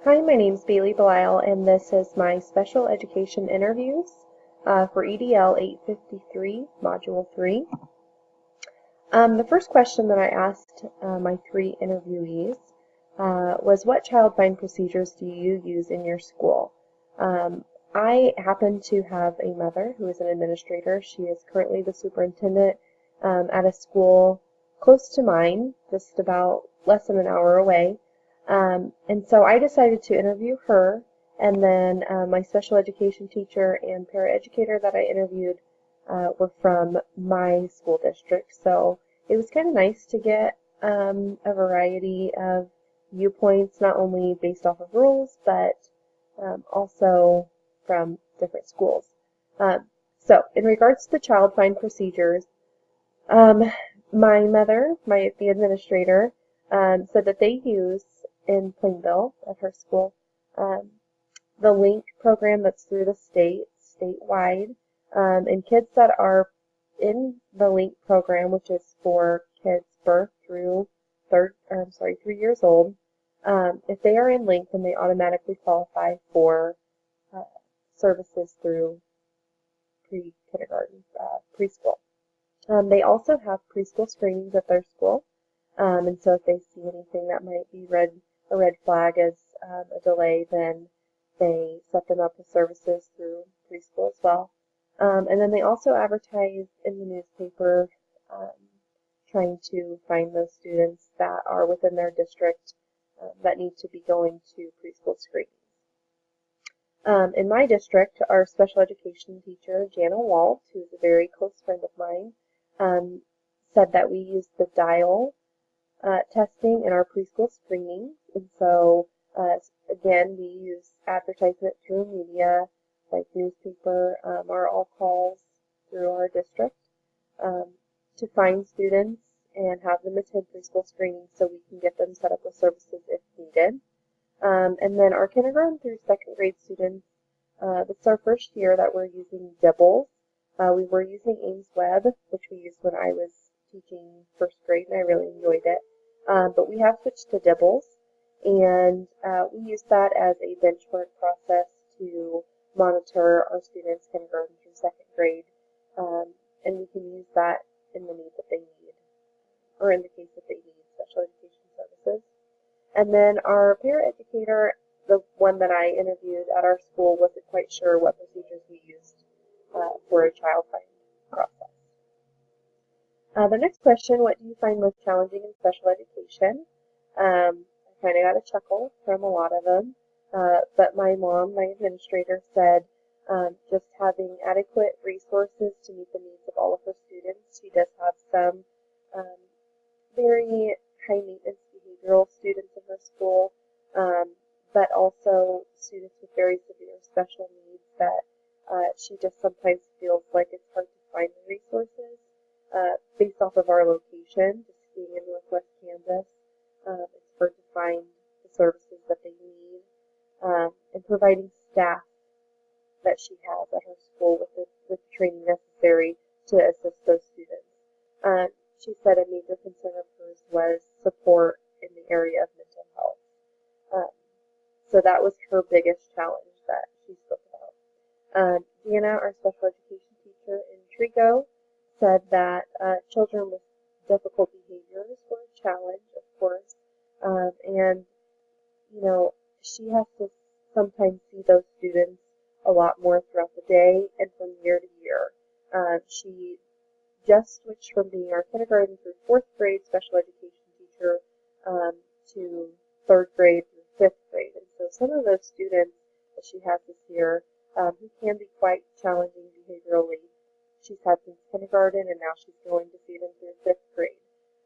Hi, my name's Bailey Belisle, and this is my special education interviews for EDL 853, Module 3. The first question that I asked my three interviewees was, what child find procedures do you use in your school? I happen to have a mother who is an administrator. She is currently the superintendent at a school close to mine, just about less than an hour away. And so I decided to interview her, and then my special education teacher and paraeducator that I interviewed were from my school district. So it was kind of nice to get a variety of viewpoints, not only based off of rules, but also from different schools. So in regards to the child find procedures, my mother, the administrator, said that they use in Plainville at her school the LINK program that's through the statewide, and kids that are in the LINK program, which is for kids birth through 3 years old, if they are in LINK, then they automatically qualify for services through pre-kindergarten, preschool. They also have preschool screenings at their school, and so if they see anything that might be a red flag as a delay, then they set them up with services through preschool as well. And then they also advertise in the newspaper trying to find those students that are within their district that need to be going to preschool screenings. In my district, our special education teacher, Jana Walt, who is a very close friend of mine, said that we use the dial testing in our preschool screenings. And so, again, we use advertisement through media, like newspaper, or all calls through our district to find students and have them attend preschool screenings so we can get them set up with services if needed. And then our kindergarten through second grade students, this is our first year that we're using Dibbles. We were using Ames Web, which we used when I was teaching first grade, and I really enjoyed it. But we have switched to Dibbles, and we use that as a benchmark process to monitor our students kindergarten through second grade, and we can use that in the need that they need, or in the case that they need special education services. And then our paraeducator, the one that I interviewed at our school, wasn't quite sure what procedures we used for a child find process. The next question, what do you find most challenging in special education? I kind of got a chuckle from a lot of them, but my mom, my administrator, said just having adequate resources to meet the needs of all of her students. She does have some very high maintenance behavioral students in her school, but also students with very severe special needs that she just sometimes feels like it's hard to find the resources based off of our location, just being in Northwest Kansas. It's hard to find the services that they need, and providing staff that she has at her school with the training necessary to assist those students. She said a major concern of hers was support in the area of mental health. So that was her biggest challenge that she spoke about. Deanna, our special education teacher in Trigo, said that children with difficult behaviors were a challenge, of course, and you know, she has to sometimes see those students a lot more throughout the day and from year to year. She just switched from being our kindergarten through fourth grade special education teacher to third grade through fifth grade, and so some of those students that she has this year who can be quite challenging behaviorally, she's had since kindergarten, and now she's going to see them through fifth grade.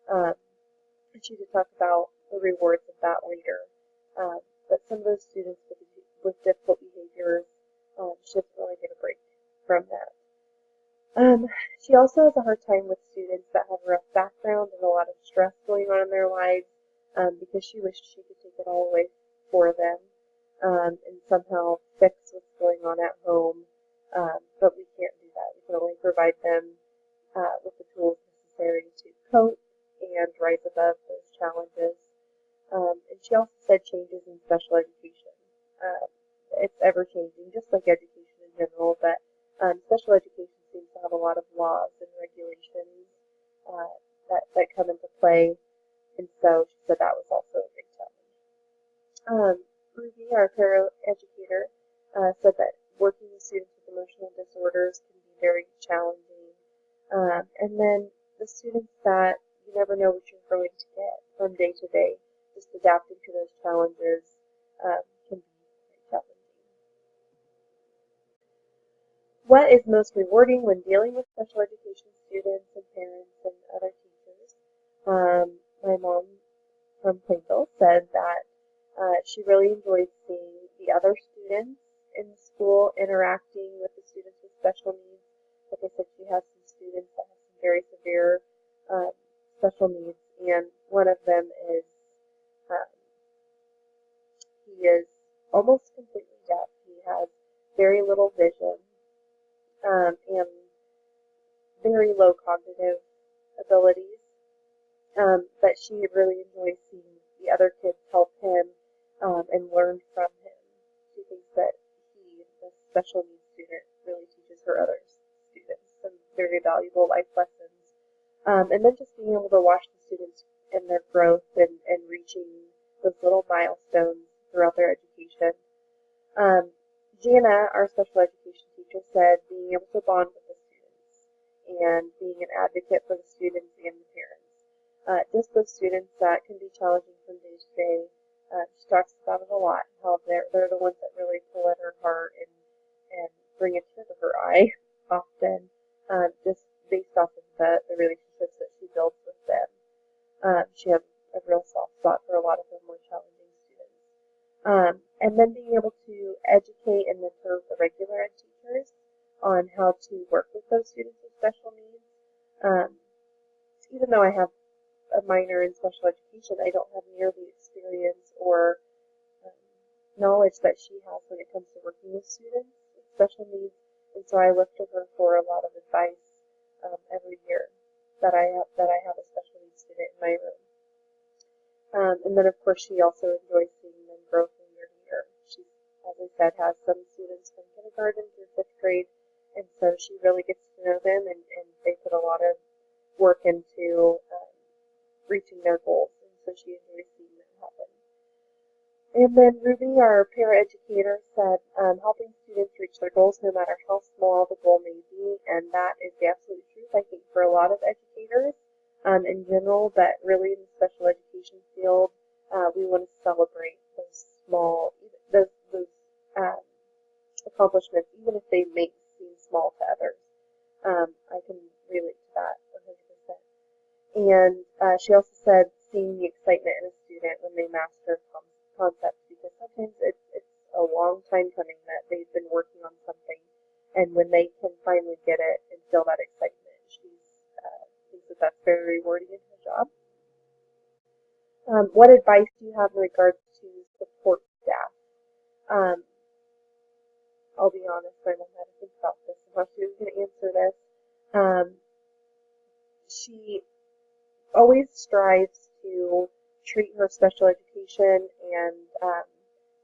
And she could talk about the rewards of that later. But some of those students with difficult behaviors should really get a break from that. She also has a hard time with students that have a rough background and a lot of stress going on in their lives because she wished she could take it all away for them and somehow fix what's going on at home. But we can't do that. We can only provide them with the tools necessary to cope and rise above those challenges. And she also said changes in special education. It's ever-changing, just like education in general, but special education seems to have a lot of laws and regulations that come into play, and so she said that was also a big challenge. Ruby, our paraeducator, said that working with students with emotional disorders can be very challenging, and then the students that you never know what you're going to get from day to day, just adapting to those challenges can be very challenging. What is most rewarding when dealing with special education students and parents and other teachers? My mom from Plainville said that she really enjoyed seeing the other students in the school interacting with the students with special needs. Like I said, she has some students that have some very severe special needs, and one of them is he is almost completely deaf. He has very little vision and very low cognitive abilities, but she really enjoys seeing the other kids help him and learn from him. She thinks that he, the special needs student, really teaches her other students some very valuable life lessons. And then just being able to watch the students and their growth and reaching those little milestones throughout their education. Jana, our special education teacher, said being able to bond with the students and being an advocate for the students and the parents. Just those students that can be challenging from day to day. She talks about it a lot, how they're the ones that really pull at her heart and bring a tear to her eye often, just based off of the relationships that she builds with them. She has a real soft spot for a lot of her more challenging students. And then being able to educate and mentor the regular ed teachers on how to work with those students with special needs. Even though I have a minor in special education, I don't have near the experience or knowledge that she has when it comes to working with students with special needs, and so I look to her for a lot of advice every year that I have a special needs student in my room. And then, of course, she also enjoys seeing them grow from year to year. She, as I said, has some students from kindergarten through 5th grade, and so she really gets to know them, and they put a lot of work into reaching their goals, and so she enjoys seeing that happen. And then Ruby, our paraeducator, said helping students reach their goals no matter how small the goal may be, and that is the absolute truth, I think, for a lot of educators in general, but really in the special education field, we want to celebrate those small, those accomplishments, even if they may seem small to others. I can relate to that 100%. And she also said seeing the excitement in a student when they master concepts, because sometimes it's a long time coming that they've been working on something, and when they can finally get it and feel that excitement, she thinks that that's very rewarding in her job. What advice do you have in regards to support staff? I'll be honest, I don't know how to think about this and how she was going to answer this. She always strives to treat her special education and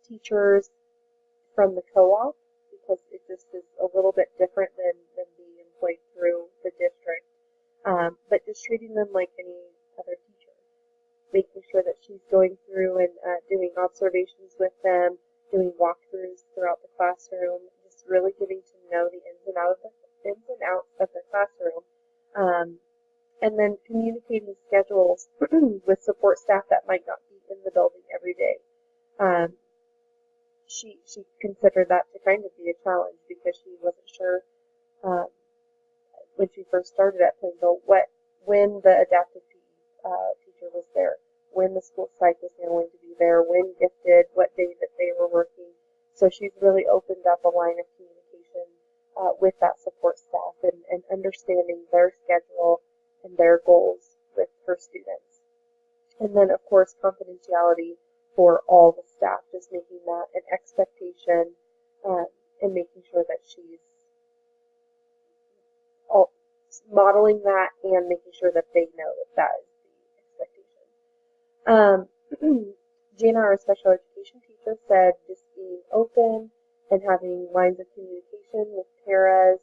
teachers from the co-op, because it just is a little bit different than being employed through the district, but just treating them like any other teacher, making sure that she's going through and doing observations with them, doing walkthroughs throughout the classroom, just really getting to know the ins and outs of the classroom, and then communicating schedules with support staff that might not be in the building every day. She considered that to kind of be a challenge, because she wasn't sure when she first started at Plainville when the adaptive PE teacher was there, when the school psych was going to be there, when gifted, what day that they were working. So she's really opened up a line of communication with that support staff and understanding their schedule and their goals with her students. And then, of course, confidentiality for all the staff, just making that an expectation and making sure that she's modeling that and making sure that they know that that is the expectation. Jana, our special education teacher, said just being open and having lines of communication with paras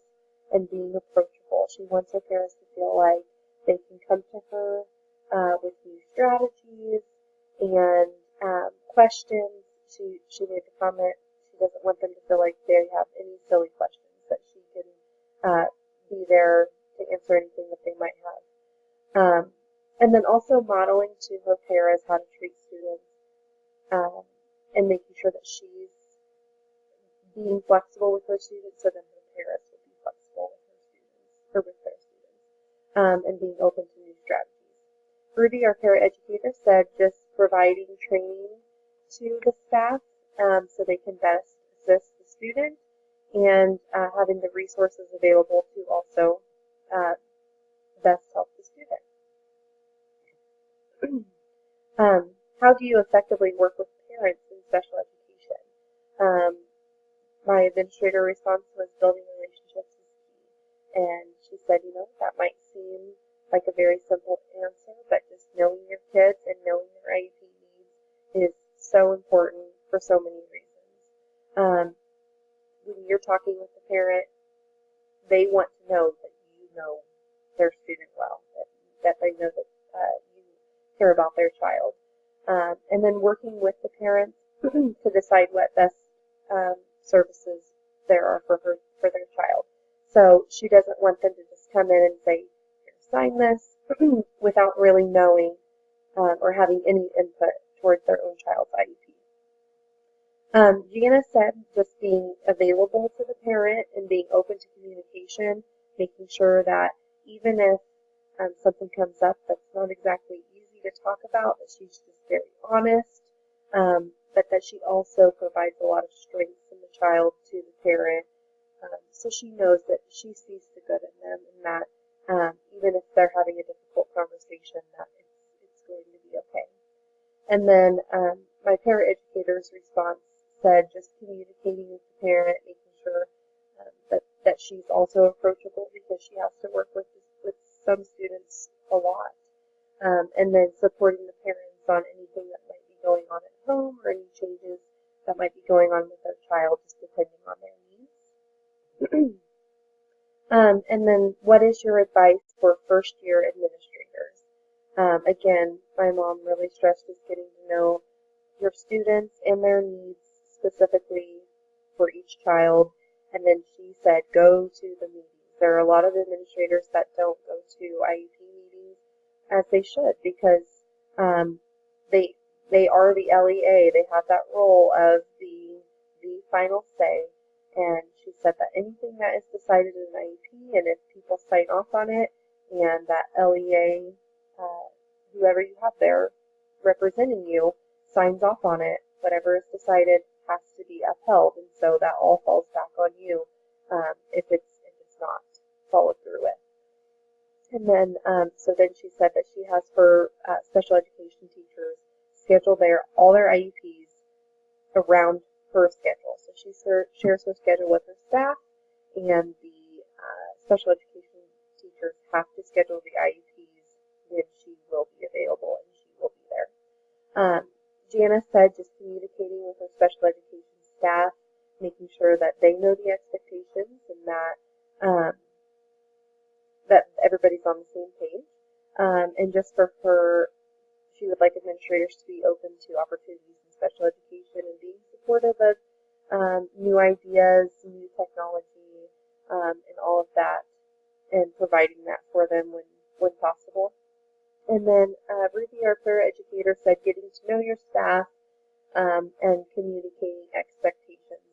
and being approachable. She wants her paras to feel like they can come to her with new strategies and questions. She made the comment she doesn't want them to feel like they have any silly questions, that she can be there to answer anything that they might have. And then also modeling to her paras how to treat students and making sure that she's being flexible with her students, so then her paras will be flexible with her students or with their students, and being open to new strategies. Ruby, our paraeducator, said just providing training to the staff so they can best assist the student, and having the resources available to also best help the student. How do you effectively work with parents in special education? My administrator response was building relationships is key. And she said, that might seem like a very simple answer, but just knowing your kids and knowing their IEP needs is so important for so many reasons. When you're talking with the parent, they want to know that you know their student well, that they know that you care about their child. And then working with the parents to decide what best services there are for their child. So she doesn't want them to just come in and say, sign this without really knowing or having any input towards their own child's IEP. Gianna said just being available to the parent and being open to communication, making sure that even if something comes up that's not exactly easy to talk about, that she's just very honest, but that she also provides a lot of strength from the child to the parent, so she knows that she sees the good in them, and that even if they're having a difficult conversation, that it's going to be okay. And then my paraeducator's response said just communicating with the parent, making sure that she's also approachable, because she has to work with some students a lot, and then supporting the parents on anything that might be going on at home or any changes that might be going on with their child, just depending on their needs. And then what is your advice for first-year administrators? Again, my mom really stressed just getting to know your students and their needs specifically for each child, and then she said go to the meetings. There are a lot of administrators that don't go to IEP meetings as they should, because they are the LEA. They have that role of being the final say. And she said that anything that is decided in an IEP, and if people sign off on it, and that LEA, whoever you have there representing you, signs off on it, whatever is decided has to be upheld. And so that all falls back on you if it's not followed through with. And then, so then she said that she has her special education teachers schedule all their IEPs around her schedule. So she shares her schedule with her staff, and the special education teachers have to schedule the IEPs when she will be available and she will be there. Jana said just communicating with her special education staff, making sure that they know the expectations and that that everybody's on the same page. And just for her, she would like administrators to be open to opportunities in special education and being supportive of new ideas, new technology, and all of that, and providing that for them when possible. And then Ruby, our paraeducator, said getting to know your staff and communicating expectations.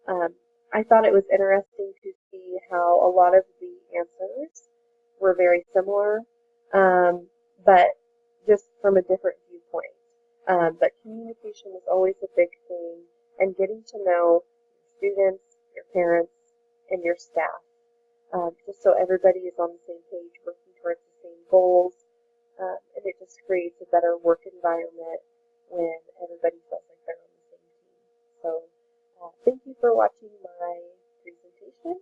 And I thought it was interesting to see how a lot of the answers were very similar, but just from a different viewpoint. But communication is always a big thing, and getting to know your students, your parents, and your staff, just so everybody is on the same page, working towards the same goals, and it just creates a better work environment when everybody feels like they're on the same team. So thank you for watching my presentation.